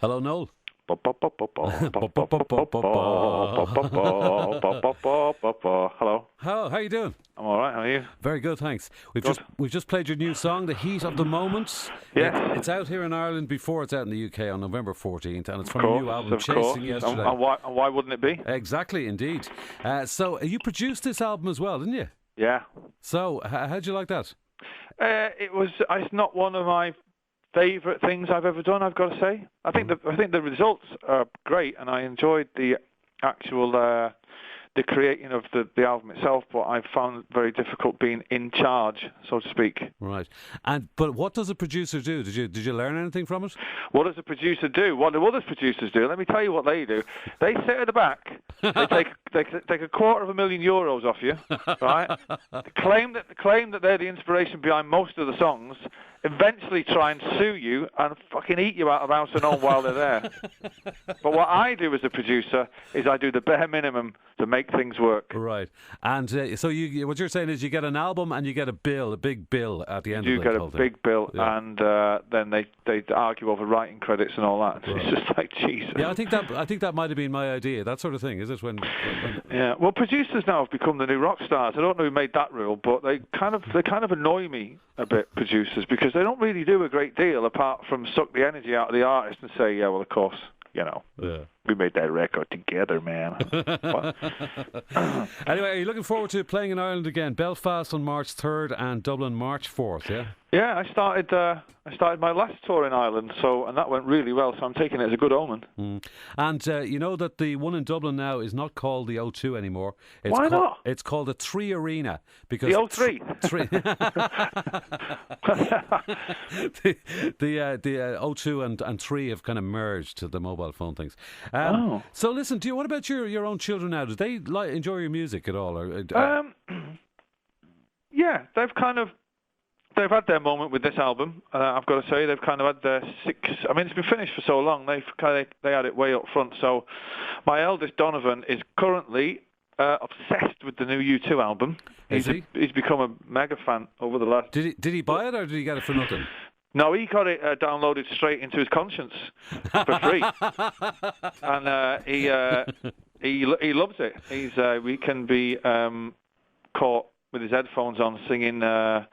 Hello, Noel. Hello. How are you doing? I'm all right. How are you? Very good, thanks. Good. We've just played your new song, "The Heat of the Moment." Yes. It's out here in Ireland before it's out in the UK on November 14th, and it's from Of your new album, course, of course. Chasing Yesterday. And why wouldn't it be? Exactly, indeed. So you produced this album as well, didn't you? Yeah. So how'd you like that? It's not one of my favourite things I've ever done, I've got to say. I think the results are great, and I enjoyed the actual the creating of the album itself, but I found it very difficult being in charge, so to speak. Right. But what does a producer do? Did you learn anything from it? What does a producer do? What do other producers do? Let me tell you what they do. They sit at the back. They take €250,000 off you, right? Claim that they're the inspiration behind most of the songs. Eventually try and sue you and fucking eat you out of house and home while they're there. But what I do as a producer is I do the bare minimum to make things work. Right. And so what you're saying is you get an album and you get a big bill at the end of the whole thing. You get a big bill, yeah. And then they argue over writing credits and all that. Right. It's just like, Jesus. Yeah, I think that might have been my idea. That sort of thing, is it? When Yeah. Well, producers now have become the new rock stars. I don't know who made that rule, but they kind of annoy me a bit, producers, because they don't really do a great deal apart from suck the energy out of the artist and say, yeah, well, of course, we made that record together, man. Anyway, are you looking forward to playing in Ireland again? Belfast on March 3rd and Dublin March 4th, yeah? Yeah, I started my last tour in Ireland, and that went really well, so I'm taking it as a good omen. Mm. And you know that the one in Dublin now is not called the O2 anymore. Why not? It's called the Three Arena. Because the O3? the O2 and 3 have kind of merged to the mobile phone things. So listen, what about your own children now? Do they enjoy your music at all? Or, yeah, they've had their moment with this album. I've got to say, they've kind of had their it's been finished for so long. They had it way up front. So my eldest Donovan is currently obsessed with the new U2 album. He's become a mega fan over the last. Did he buy it or did he get it for nothing? No, he got it downloaded straight into his conscience for free, and he loves it. We can be caught with his headphones on singing. The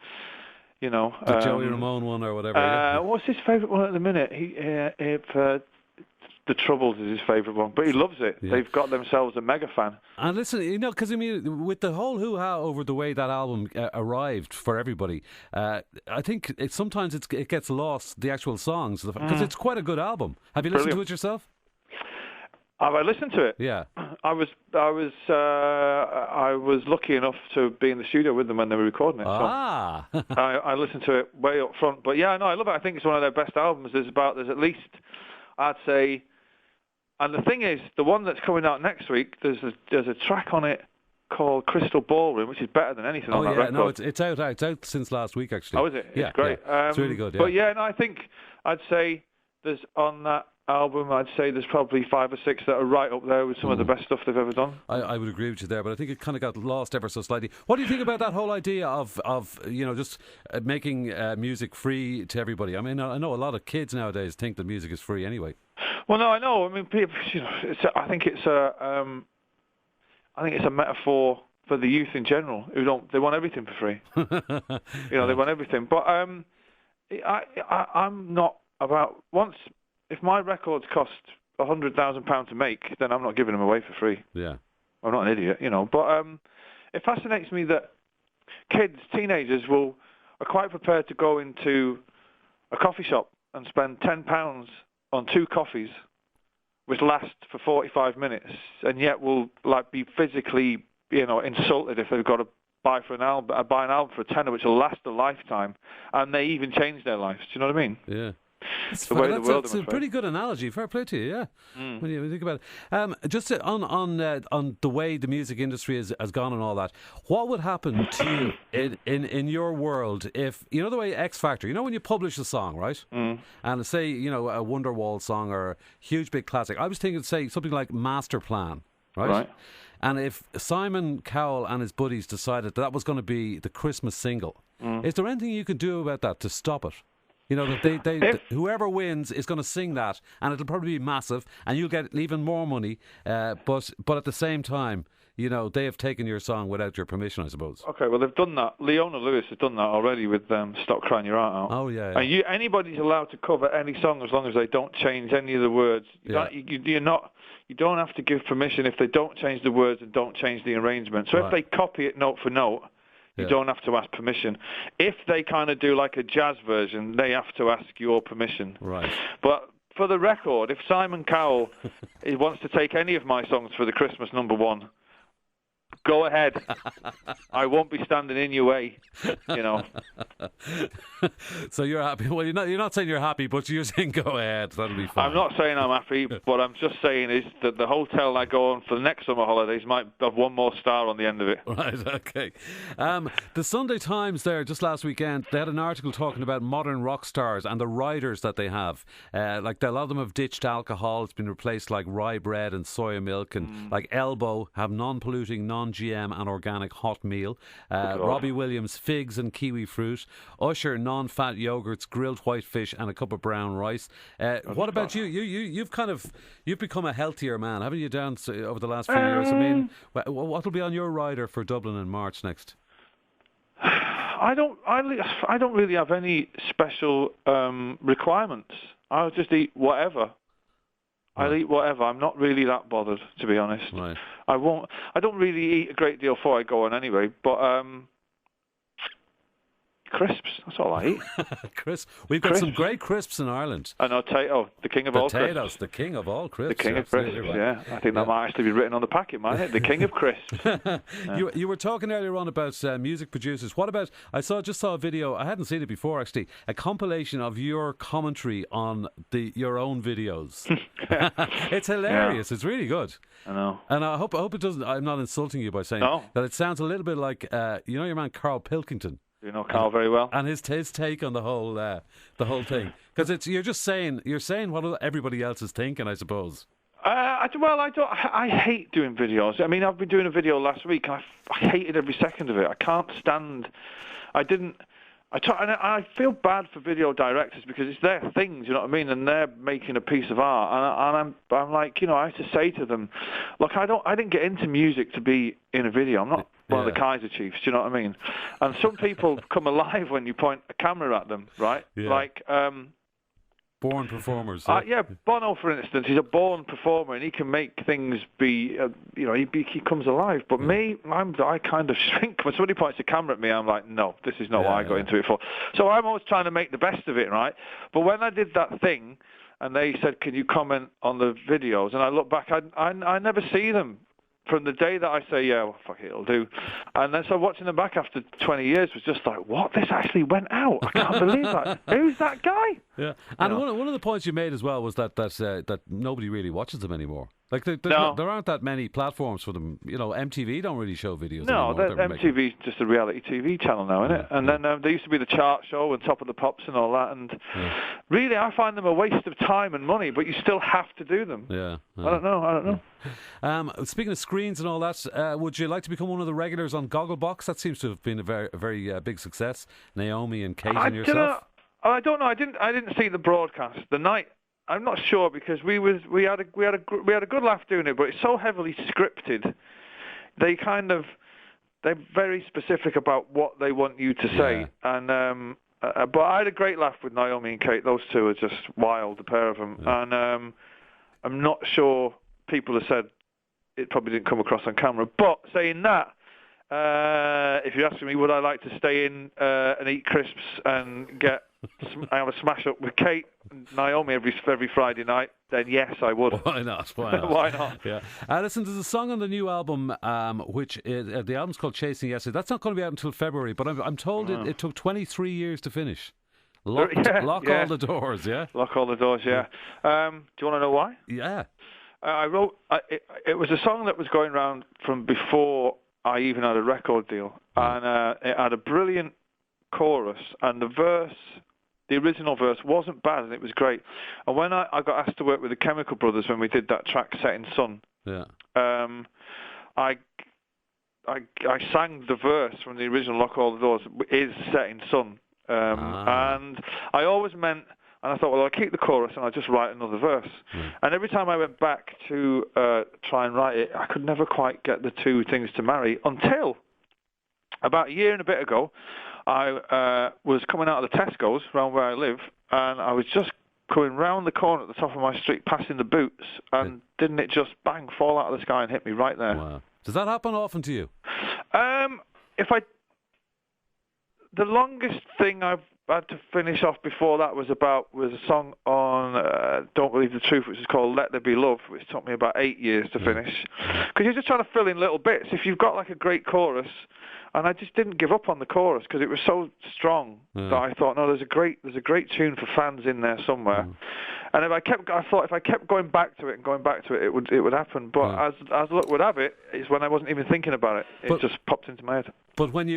Joey Ramone one or whatever. What's his favourite one at the minute? The Troubles is his favourite one, but he loves it. Yeah. They've got themselves a mega fan. And listen, because with the whole hoo-ha over the way that album arrived for everybody, I think sometimes it gets lost, the actual songs, because it's quite a good album. Have you listened to it yourself? Have I listened to it? Yeah. I was lucky enough to be in the studio with them when they were recording it. Ah. So I listened to it way up front. But yeah, no, I love it. I think it's one of their best albums. There's at least, I'd say, and the thing is, the one that's coming out next week, there's a track on it called Crystal Ballroom, which is better than anything on that record. No, it's out. It's out since last week, actually. Oh, is it? Yeah, it's great. Yeah. It's really good. Yeah. But yeah, no, I'd say there's on that album, I'd say there's probably 5 or 6 that are right up there with some of the best stuff they've ever done. I would agree with you there, but I think it kind of got lost ever so slightly. What do you think about that whole idea of just making music free to everybody? I mean, I know a lot of kids nowadays think that music is free anyway. Well, no, I know. I mean, people, I think it's a metaphor for the youth in general they want everything for free. They want everything. But I'm not about if my records cost £100,000 to make, then I'm not giving them away for free. Yeah, I'm not an idiot, But it fascinates me that teenagers are quite prepared to go into a coffee shop and spend £10 on 2 coffees, which last for 45 minutes, and yet will be physically, insulted if they've got to buy an album for a tenner, which will last a lifetime, and they even change their lives. Do you know what I mean? Yeah. That's a pretty good analogy. Fair play to you, yeah. When you think about it, just on the way the music industry has gone and all that, what would happen to you in your world if the way X Factor? When you publish a song, right? And say a Wonderwall song or a huge big classic. I was thinking, say something like Master Plan, right? And if Simon Cowell and his buddies decided that was going to be the Christmas single, is there anything you can do about that to stop it? You know, that whoever wins is going to sing that, and it'll probably be massive, and you'll get even more money. But at the same time, you know, they have taken your song without your permission, I suppose. Okay, well, they've done that. Leona Lewis has done that already with Stop Crying Your Heart Out. Oh, yeah. And anybody's allowed to cover any song as long as they don't change any of the words. You don't have to give permission if they don't change the words and don't change the arrangement. So if they copy it note for note, you don't have to ask permission. If they kind of do like a jazz version, they have to ask your permission. Right. But for the record, if Simon Cowell wants to take any of my songs for the Christmas #1, go ahead. I won't be standing in your way, you know. So you're happy. Well, you're not saying you're happy, but you're saying go ahead. That'll be fine. I'm not saying I'm happy. What I'm just saying is that the hotel I go on for the next summer holidays might have one more star on the end of it. Right, okay. The Sunday Times there, just last weekend, they had an article talking about modern rock stars and the riders that they have. Like a lot of them have ditched alcohol. It's been replaced like rye bread and soya milk. And like Elbow have non-polluting, non-GM and organic hot meal. Robbie Williams, figs and kiwi fruit. Usher, non-fat yogurts, grilled white fish and a cup of brown rice. What about you? You've become a healthier man, haven't you, Dan, over the last few years? I mean, what will be on your rider for Dublin in March next? I don't really have any special requirements. I'll just eat whatever. I'll eat whatever. I'm not really that bothered, to be honest. Right. I don't really eat a great deal before I go on anyway, but crisps, that's all I eat. Crisps. We've got some great crisps in Ireland. I know, the king of all crisps. Potatoes, the king of all crisps. The king of crisps, right. Yeah. I think that might actually be written on the packet, mightn't it? The king of crisps. Yeah. You were talking earlier on about music producers. What about, I just saw a video, I hadn't seen it before actually, a compilation of your commentary on your own videos. It's hilarious. Yeah. It's really good. I know. And I hope it doesn't, I'm not insulting you by saying that it sounds a little bit like, you know your man Carl Pilkington? You know Carl very well, and his take on the whole thing, because you're saying what everybody else is thinking, I suppose. I hate doing videos. I mean, I've been doing a video last week, and I hated every second of it. I can't stand. I feel bad for video directors because it's their things, you know what I mean, and they're making a piece of art, and I'm like, you know, I have to say to them, look, I didn't get into music to be in a video. I'm not one of the Kaiser Chiefs, do you know what I mean? And some people come alive when you point a camera at them, right? Yeah. Like born performers. Bono, for instance, he's a born performer, and he can make things be, he comes alive. But me, I kind of shrink. When somebody points a camera at me, I'm like, no, this is not what I got into it for. So I'm always trying to make the best of it, right? But when I did that thing, and they said, can you comment on the videos? And I look back, I never see them. From the day that I say, yeah, well, fuck it, it'll do. And then so watching them back after 20 years was just like, what? This actually went out. I can't believe that. Who's that guy? Yeah. And one of the points you made as well was that nobody really watches them anymore. Like there aren't that many platforms for them. You know, MTV don't really show videos anymore. No, MTV's just a reality TV channel now, isn't it? And then there used to be the chart show and Top of the Pops and all that. And really, I find them a waste of time and money, but you still have to do them. Yeah. I don't know. Speaking of screens and all that, would you like to become one of the regulars on Gogglebox? That seems to have been a very big success. Naomi and Kate and yourself. I don't know. I didn't see the broadcast the night. I'm not sure because we had a good laugh doing it, but it's so heavily scripted. They're very specific about what they want you to say, and but I had a great laugh with Naomi and Kate. Those two are just wild, the pair of them, and I'm not sure people have said it probably didn't come across on camera. But saying that, if you're asking me, would I like to stay in and eat crisps and I have a smash up with Kate and Naomi every Friday night, then yes, I would. Why not? Why not? Yeah. Listen, there's a song on the new album, which the album's called Chasing Yesterday. That's not going to be out until February, but I'm told it took 23 years to finish. Lock all the doors, yeah? Lock all the doors, yeah. Do you want to know why? Yeah. I wrote, it was a song that was going around from before I even had a record deal, and it had a brilliant chorus, and the original verse wasn't bad, and it was great. And when I got asked to work with the Chemical Brothers when we did that track Setting Sun, I sang the verse from the original Lock All the Doors is Setting Sun, And I always meant, and I thought, well, I'll keep the chorus and I'll just write another verse. And every time I went back to try and write it, I could never quite get the two things to marry until about a year and a bit ago, I was coming out of the Tesco's around where I live, and I was just going round the corner at the top of my street, passing the Boots, and didn't it just bang fall out of the sky and hit me right there? Wow. Does that happen often to you? The longest thing I've had to finish off before that was a song on Don't Believe the Truth, which is called Let There Be Love, which took me about 8 years to finish. Because you're just trying to fill in little bits. If you've got like a great chorus, and I just didn't give up on the chorus because it was so strong that I thought, no, there's a great tune for fans in there somewhere. And I thought if I kept going back to it, it would happen. But as luck would have it, it's when I wasn't even thinking about it. It just popped into my head. But when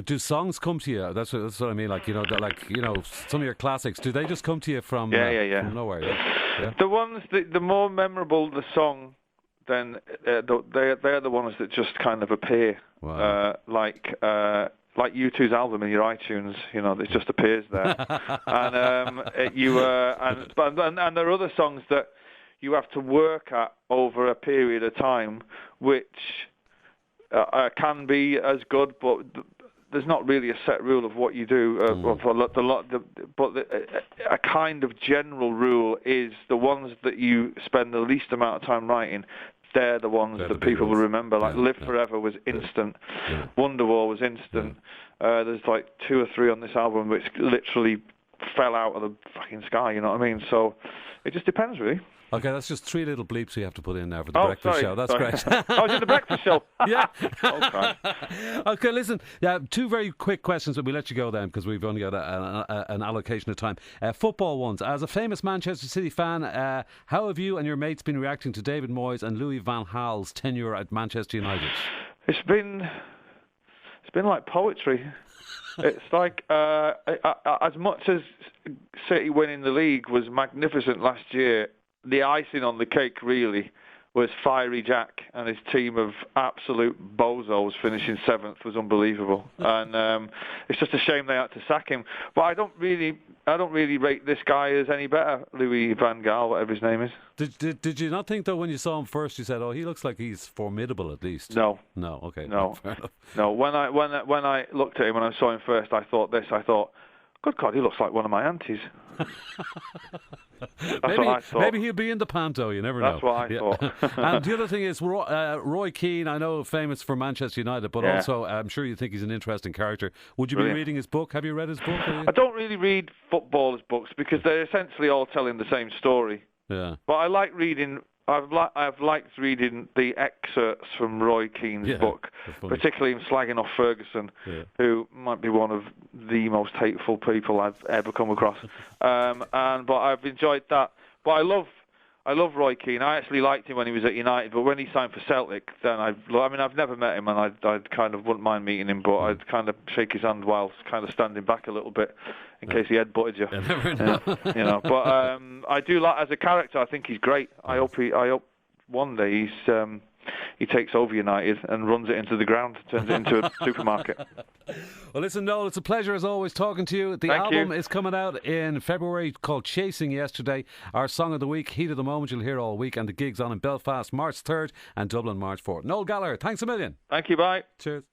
do songs come to you? That's what I mean. Like some of your classics. Do they just come to you from from nowhere? Yeah. The ones the more memorable the song, then they're the ones that just kind of appear. Wow. Like U2's album in your iTunes, it just appears there. And and there are other songs that you have to work at over a period of time, which can be as good, but there's not really a set rule of what you do. But a kind of general rule is the ones that you spend the least amount of time writing, they're the ones that people will remember. Like Live Forever was instant. Wonderwall was instant. There's like 2 or 3 on this album which literally fell out of the fucking sky, you know what I mean? So it just depends, really. Okay, that's just 3 little bleeps we have to put in there for the breakfast show. That's great. I was in the breakfast show. Yeah. Okay. Okay, listen. 2 very quick questions, but we'll let you go then because we've only got an allocation of time. Football ones. As a famous Manchester City fan, how have you and your mates been reacting to David Moyes and Louis van Gaal's tenure at Manchester United? It's been like poetry. It's like as much as City winning the league was magnificent last year, the icing on the cake really was Fiery Jack and his team of absolute bozos finishing 7th was unbelievable. And it's just a shame they had to sack him. But I don't really rate this guy as any better, Louis van Gaal, whatever his name is. Did you not think, though, when you saw him first, you said, oh, he looks like he's formidable at least? No. Okay. No. Fair enough. No. When I looked at him, when I saw him first, I thought, good God, he looks like one of my aunties. Maybe he'll be in the panto, you never know. That's what I thought. And the other thing is, Roy Keane, I know famous for Manchester United, but also I'm sure you think he's an interesting character. Would you be reading his book? Have you read his book? I don't really read footballers' books because they're essentially all telling the same story. Yeah. But I like reading. I've liked reading the excerpts from Roy Keane's book, particularly him slagging off Ferguson, who might be one of the most hateful people I've ever come across. But I've enjoyed that. But I love Roy Keane. I actually liked him when he was at United, but when he signed for Celtic, then I've never met him, and I'd kind of wouldn't mind meeting him, but I'd kind of shake his hand whilst kind of standing back a little bit in case he headbutted you. Never know. But I do like as a character. I think he's great. I hope one day he takes over United and runs it into the ground, turns it into a supermarket. Well, listen, Noel, it's a pleasure as always talking to you. The album is coming out in February called Chasing Yesterday. Our song of the week, Heat of the Moment, you'll hear all week, and the gig's on in Belfast March 3rd and Dublin March 4th. Noel Gallagher, thanks a million. Thank you, bye. Cheers.